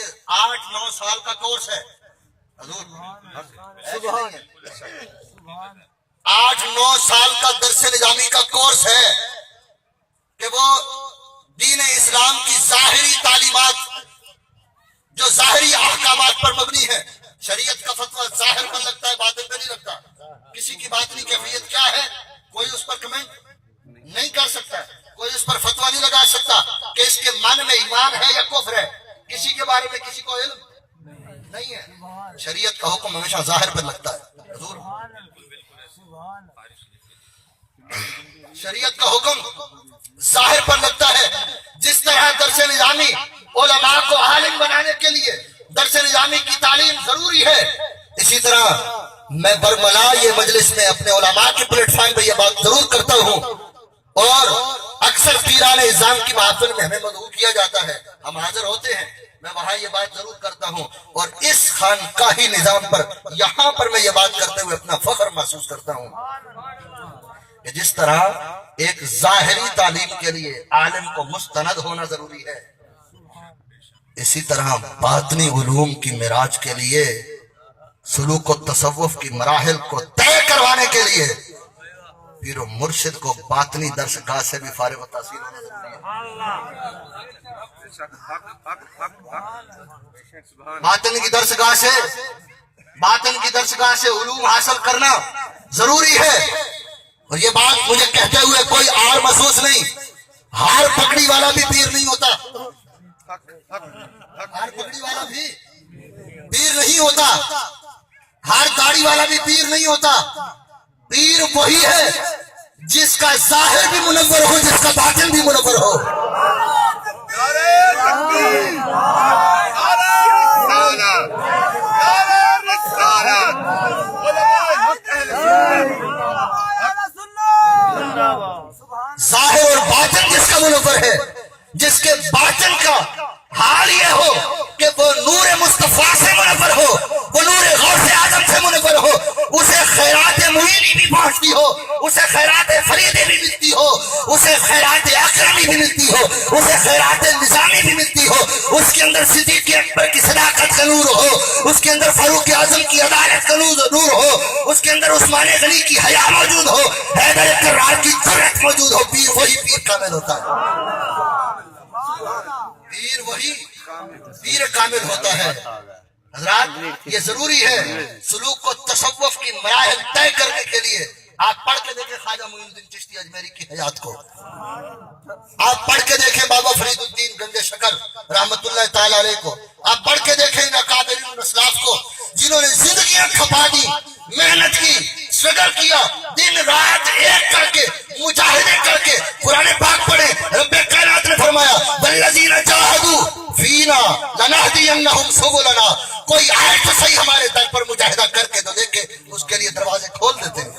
یہ 8-9 سال کا کورس ہے حضور، 8-9 سال کا درس نظامی کا کورس ہے کہ وہ دین اسلام کی ظاہری تعلیمات جو ظاہری احکامات پر مبنی ہے، شریعت کا فتویٰ ظاہر پر لگتا ہے، باطن پہ نہیں لگتا. کسی کی باطنی کیفیت کیا ہے کوئی اس پر کمنٹ نہیں کر سکتا، کوئی اس پر فتویٰ نہیں لگا سکتا کہ اس کے من میں ایمان ہے یا کفر ہے. کسی کے بارے میں کسی کو علم نہیں ہے. شریعت کا حکم ہمیشہ ظاہر پر لگتا ہے حضور. شریعت کا حکم ظاہر پر لگتا ہے. جس طرح درس نظامی علماء کو عالم بنانے کے لیے درس نظامی کی تعلیم ضروری ہے، اسی طرح میں برملا یہ مجلس میں اپنے علماء کی پلیٹ فارم پہ یہ بات ضرور کرتا ہوں، اور اکثر پیران نظام کی محفل میں ہمیں مدعو کیا جاتا ہے، ہم حاضر ہوتے ہیں، میں وہاں یہ بات ضرور کرتا ہوں، اور اس خانقاہی نظام پر یہاں پر میں یہ بات کرتے ہوئے اپنا فخر محسوس کرتا ہوں کہ جس طرح ایک ظاہری تعلیم کے لیے عالم کو مستند ہونا ضروری ہے، اسی طرح باطنی علوم کی معراج کے لیے سلوک و تصوف کی مراحل کو طے کروانے کے لیے پیر و مرشد کو باطنی درسگاہ سے بھی فارغ و تحصیل ہونا ضروری ہے. باطن کی درسگاہ سے علوم حاصل کرنا ضروری ہے. اور یہ بات مجھے کہتے ہوئے کوئی آر محسوس نہیں، ہار پکڑی والا بھی پیر نہیں ہوتا، ہار پکڑی والا بھی پیر نہیں ہوتا، ہار داڑھی والا بھی پیر نہیں ہوتا. پیر وہی ہے جس کا ظاہر بھی منور ہو، جس کا باطن بھی منور ہو. ظاہر اور باطن جس کا منور ہے، جس کے باطن کا حال یہ ہو کہ وہ نور مصطفیٰ سے منور ہو، وہ نور غوث اعظم سے منور ہو، اسے خیرات معینی بھی پہنچتی ہو، اسے خیرات فریدی بھی ملتی ہو، اسے خیرات اکرمی بھی ملتی ہو، اسے خیرات نظامی بھی ملتی ہو، اس کے اندر صدیق اکبر کی صداقت کا نور ہو، اس کے اندر فاروق اعظم کی عدالت کا نور ہو، اس کے اندر عثمان غنی کی حیا موجود ہو، حیدر کرار کی جرأت موجود ہو. پیر وہی پیر کامل ہوتا ہے، پیر وہی پیر کامل ہوتا ہے. حضرات یہ ضروری ہے سلوک و تصوف کی مراحل طے کرنے کے لیے. آپ پڑھ کے دیکھیں خواجہ معین الدین چشتی اجمیری کی حیات کو، آپ پڑھ کے دیکھیں بابا فرید الدین گنج شکر رحمت اللہ تعالی علیہ کو، آپ پڑھ کے دیکھیں ان اکابرین الاسلاف کو جنہوں نے زندگیاں کھپا دی، محنت کی، اسٹرگل کیا، دن رات ایک کر کے مجاہدے کر کے قرآن پاک پڑھے. رب کائنات نے فرمایا والذین جاہدوا فینا لنہدینہم سبلنا. کوئی آئے تو صحیح ہمارے در پر مجاہدہ کر کے تو دیکھے، اس کے لیے دروازے کھول دیتے ہیں.